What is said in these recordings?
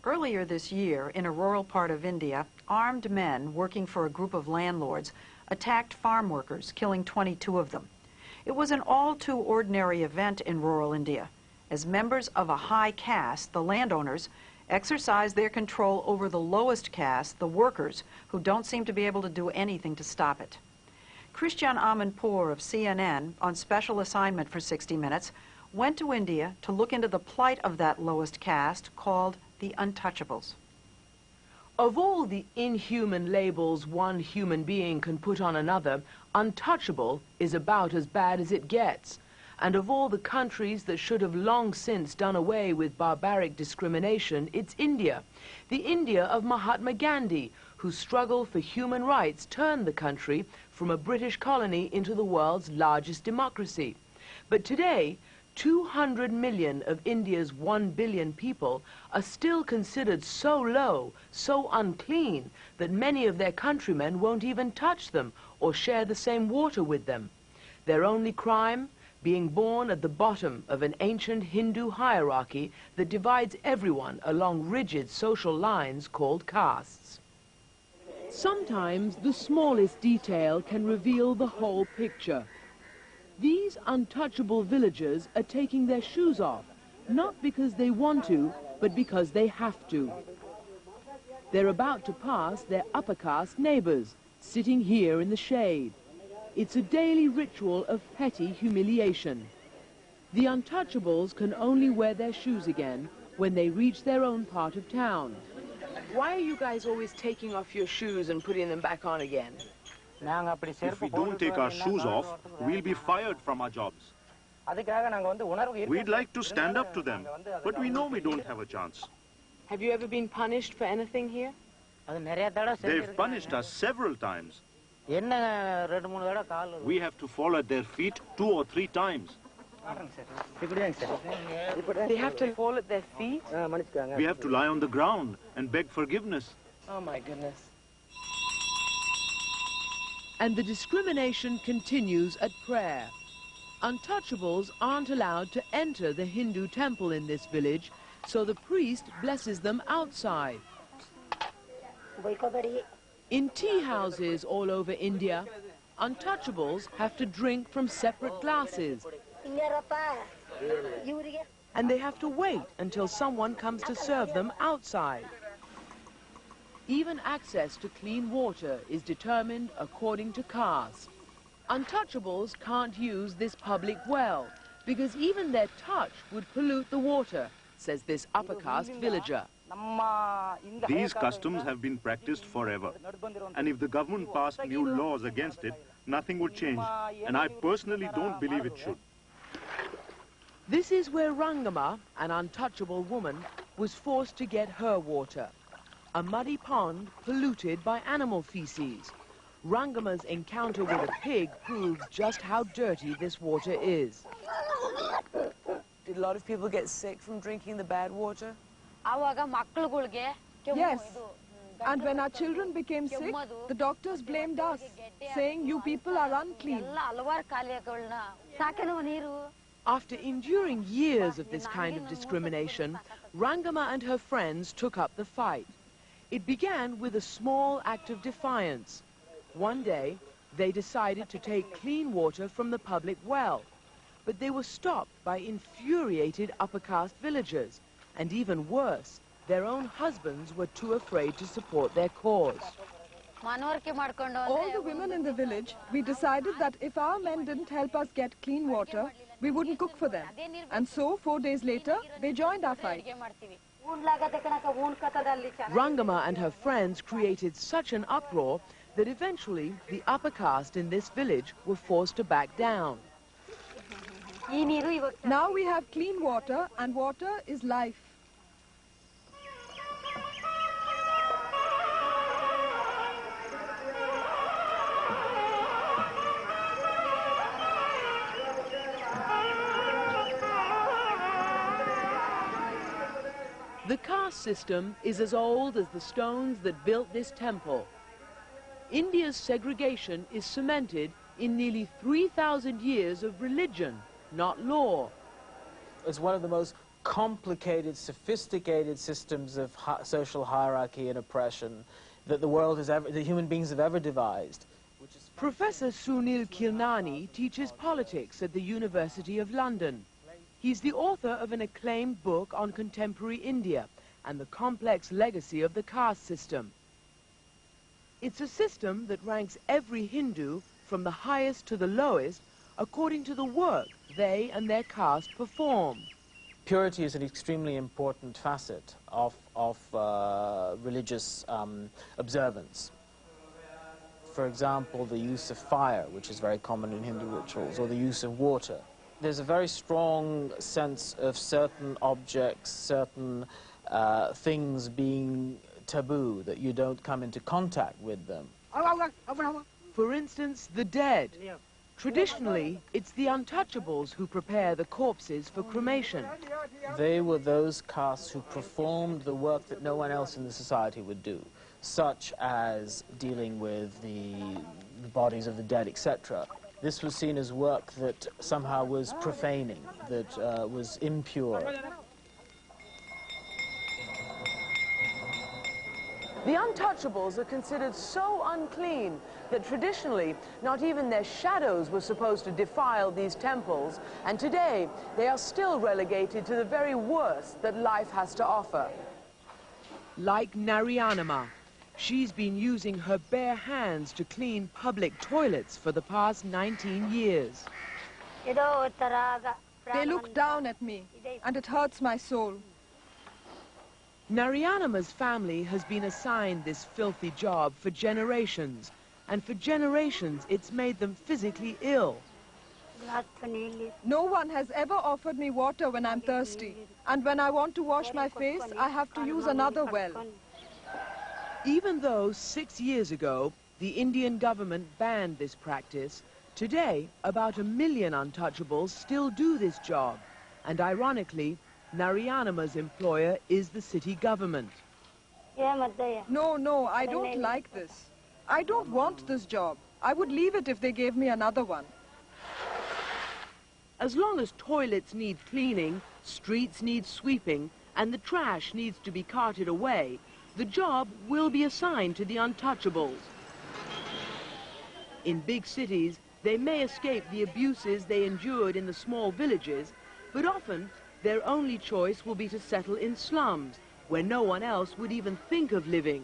Earlier this year, in a rural part of India, armed men working for a group of landlords attacked farm workers, killing 22 of them. It was an all-too-ordinary event in rural India. As members of a high caste, the landowners exercised their control over the lowest caste, the workers, who don't seem to be able to do anything to stop it. Christian Amanpour of CNN, on special assignment for 60 Minutes, went to India to look into the plight of that lowest caste called the Untouchables. Of all the inhuman labels one human being can put on another, untouchable is about as bad as it gets. And of all the countries that should have long since done away with barbaric discrimination, it's India. The India of Mahatma Gandhi, whose struggle for human rights turned the country from a British colony into the world's largest democracy. But today, 200 million of India's 1 billion people are still considered so low, so unclean, that many of their countrymen won't even touch them or share the same water with them. Their only crime? Being born at the bottom of an ancient Hindu hierarchy that divides everyone along rigid social lines called castes. Sometimes the smallest detail can reveal the whole picture. These untouchable villagers are taking their shoes off, not because they want to, but because they have to. They're about to pass their upper caste neighbors, sitting here in the shade. It's a daily ritual of petty humiliation. The Untouchables can only wear their shoes again when they reach their own part of town. Why are you guys always taking off your shoes and putting them back on again? If we don't take our shoes off, we'll be fired from our jobs. We'd like to stand up to them, but we know we don't have a chance. Have you ever been punished for anything here? They've punished us several times. We have to fall at their feet 2 or 3 times. They have to fall at their feet? We have to lie on the ground and beg forgiveness. Oh my goodness. And the discrimination continues at prayer. Untouchables aren't allowed to enter the Hindu temple in this village, so the priest blesses them outside. In tea houses all over India, untouchables have to drink from separate glasses. And they have to wait until someone comes to serve them outside. Even access to clean water is determined according to caste. Untouchables can't use this public well because even their touch would pollute the water, says this upper caste villager. These customs have been practiced forever, and if the government passed new laws against it, nothing would change, and I personally don't believe it should. This is where Rangama, an untouchable woman, was forced to get her water. A muddy pond polluted by animal feces. Rangama's encounter with a pig proves just how dirty this water is. Did a lot of people get sick from drinking the bad water? Yes. And when our children became sick, the doctors blamed us, saying you people are unclean. After enduring years of this kind of discrimination, Rangama and her friends took up the fight. It began with a small act of defiance. One day, they decided to take clean water from the public well, but they were stopped by infuriated upper caste villagers, and even worse, their own husbands were too afraid to support their cause. All the women in the village, we decided that if our men didn't help us get clean water, we wouldn't cook for them. And so, 4 days later, they joined our fight. Rangama and her friends created such an uproar that eventually the upper caste in this village were forced to back down. Now we have clean water, and water is life. The caste system is as old as the stones that built this temple. India's segregation is cemented in nearly 3,000 years of religion, not law. It's one of the most complicated, sophisticated systems of social hierarchy and oppression that the human beings have ever devised. Professor Sunil Kilnani teaches politics at the University of London. He's the author of an acclaimed book on contemporary India and the complex legacy of the caste system. It's a system that ranks every Hindu from the highest to the lowest according to the work they and their caste perform. Purity is an extremely important facet of religious observance. For example, the use of fire, which is very common in Hindu rituals, or the use of water. There's a very strong sense of certain objects, certain things being taboo, that you don't come into contact with them. For instance, the dead. Traditionally, it's the Untouchables who prepare the corpses for cremation. They were those castes who performed the work that no one else in the society would do, such as dealing with the bodies of the dead, etc. This was seen as work that somehow was profaning, that was impure. The Untouchables are considered so unclean that traditionally not even their shadows were supposed to defile these temples, and today they are still relegated to the very worst that life has to offer. Like Narayanama, she's been using her bare hands to clean public toilets for the past 19 years. They look down at me, and it hurts my soul. Narayanama's family has been assigned this filthy job for generations, and for generations it's made them physically ill. No one has ever offered me water when I'm thirsty, and when I want to wash my face, I have to use another well. Even though 6 years ago the Indian government banned this practice, today about 1 million Untouchables still do this job, and ironically, Narayanama's employer is the city government. No, I don't like this. I don't want this job. I would leave it if they gave me another one. As long as toilets need cleaning, streets need sweeping, and the trash needs to be carted away, the job will be assigned to the Untouchables. In big cities, they may escape the abuses they endured in the small villages, but often their only choice will be to settle in slums, where no one else would even think of living.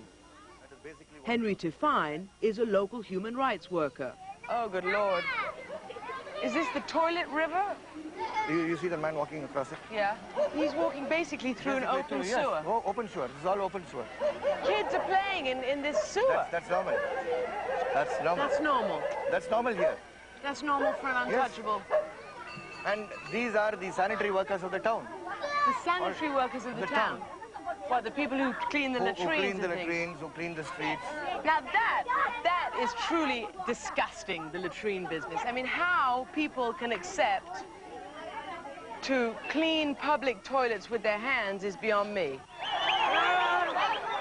Henry Tiffine is a local human rights worker. Oh, good Lord. Is this the toilet river? You see the man walking across it? Yeah. He's walking basically through an open sewer. Oh, open sewer. This is all open sewer. Kids are playing in this sewer. That's normal. That's normal. That's normal. That's normal here. That's normal for an Untouchable. Yes. And these are the sanitary workers of the town. The sanitary workers of the town? What, the people who clean the latrines? Who clean the latrines, who clean the streets. Now that is truly disgusting, the latrine business. I mean, how people can accept to clean public toilets with their hands is beyond me.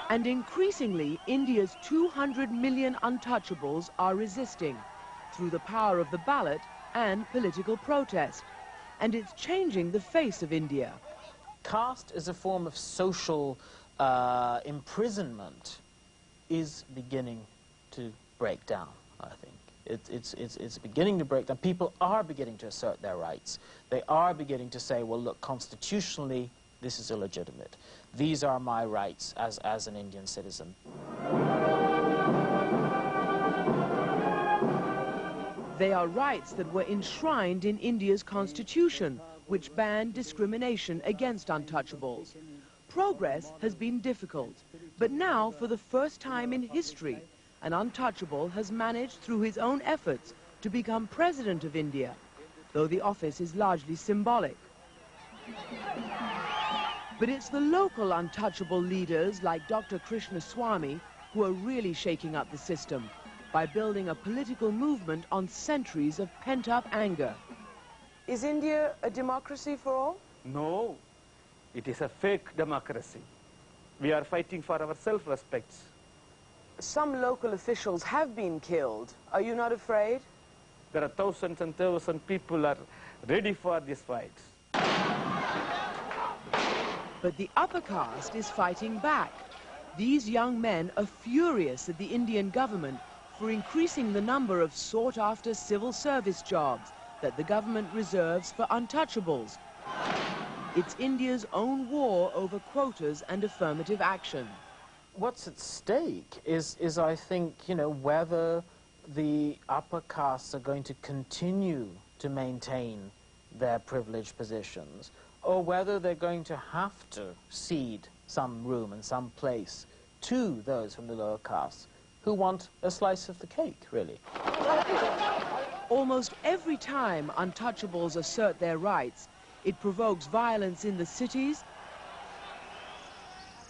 And increasingly, India's 200 million Untouchables are resisting through the power of the ballot and political protest. And it's changing the face of India. Caste as a form of social imprisonment is beginning to break down, I think. It's beginning to break down. People are beginning to assert their rights. They are beginning to say, well, look, constitutionally, this is illegitimate. These are my rights as an Indian citizen. They are rights that were enshrined in India's constitution, which banned discrimination against Untouchables. Progress has been difficult, but now, for the first time in history, an Untouchable has managed through his own efforts to become President of India, though the office is largely symbolic. But it's the local Untouchable leaders like Dr. Krishna Swami who are really shaking up the system by building a political movement on centuries of pent-up anger. Is India a democracy for all? No, it is a fake democracy. We are fighting for our self-respect. Some local officials have been killed. Are you not afraid? There are thousands and thousands of people are ready for this fight. But the upper caste is fighting back. These young men are furious at the Indian government for increasing the number of sought-after civil service jobs that the government reserves for untouchables. It's India's own war over quotas and affirmative action. What's at stake is I think, whether the upper castes are going to continue to maintain their privileged positions, or whether they're going to have to cede some room and some place to those from the lower castes who want a slice of the cake, really. Almost every time untouchables assert their rights, it provokes violence in the cities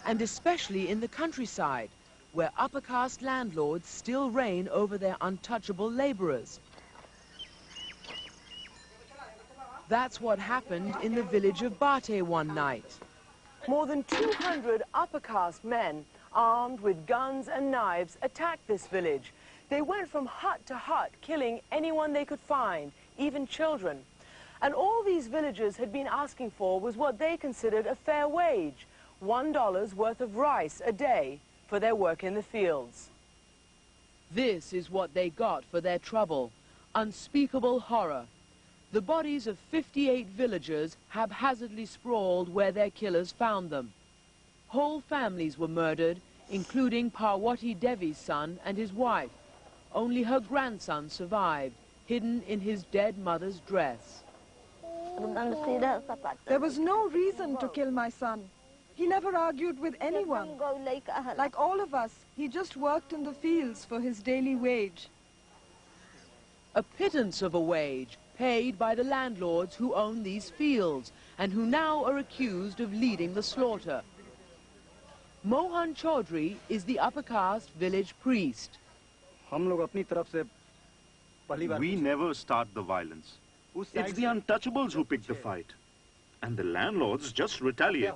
and especially in the countryside, where upper caste landlords still reign over their untouchable laborers. That's what happened in the village of Bate one night. More than 200 upper caste men, armed with guns and knives, attacked this village. They went from hut to hut, killing anyone they could find, even children. And all these villagers had been asking for was what they considered a fair wage, $1 worth of rice a day for their work in the fields. This is what they got for their trouble, unspeakable horror. The bodies of 58 villagers haphazardly sprawled where their killers found them. Whole families were murdered, including Parwati Devi's son and his wife. Only her grandson survived, hidden in his dead mother's dress. There was no reason to kill my son. He never argued with anyone. Like all of us, he just worked in the fields for his daily wage. A pittance of a wage paid by the landlords who own these fields and who now are accused of leading the slaughter. Mohan Chaudhry is the upper caste village priest. We never start the violence. It's the untouchables who pick the fight. And the landlords just retaliate.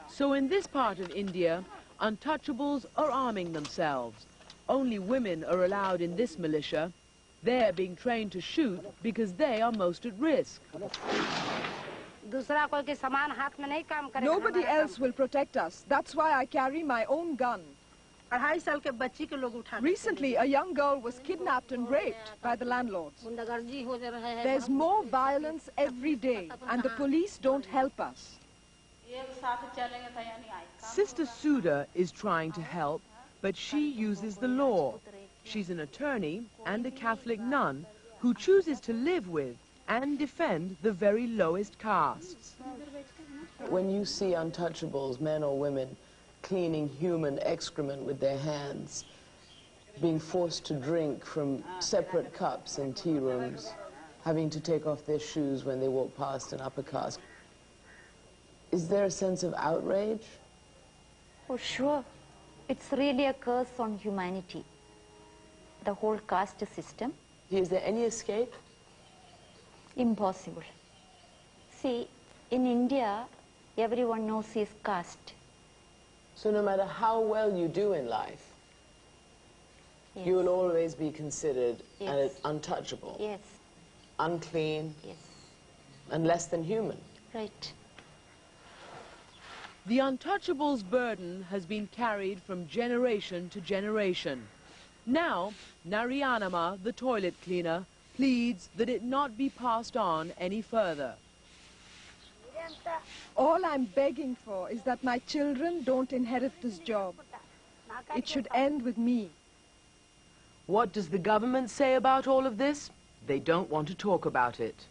So in this part of India, untouchables are arming themselves. Only women are allowed in this militia. They're being trained to shoot because they are most at risk. Nobody else will protect us. That's why I carry my own gun. Recently, a young girl was kidnapped and raped by the landlords. There's more violence every day, and the police don't help us. Sister Suda is trying to help, but she uses the law. She's an attorney and a Catholic nun who chooses to live with and defend the very lowest castes. When you see untouchables, men or women, cleaning human excrement with their hands, being forced to drink from separate cups in tea rooms, having to take off their shoes when they walk past an upper caste, is there a sense of outrage? Oh, sure. It's really a curse on humanity, the whole caste system. Is there any escape? Impossible. See, in India, everyone knows his caste. So no matter how well you do in life, Yes. you will always be considered Yes. untouchable, Yes, unclean, yes, and less than human. right. The untouchable's burden has been carried from generation to generation. Now, Narayanama, the toilet cleaner, pleads that it not be passed on any further. All I'm begging for is that my children don't inherit this job. It should end with me. What does the government say about all of this? They don't want to talk about it.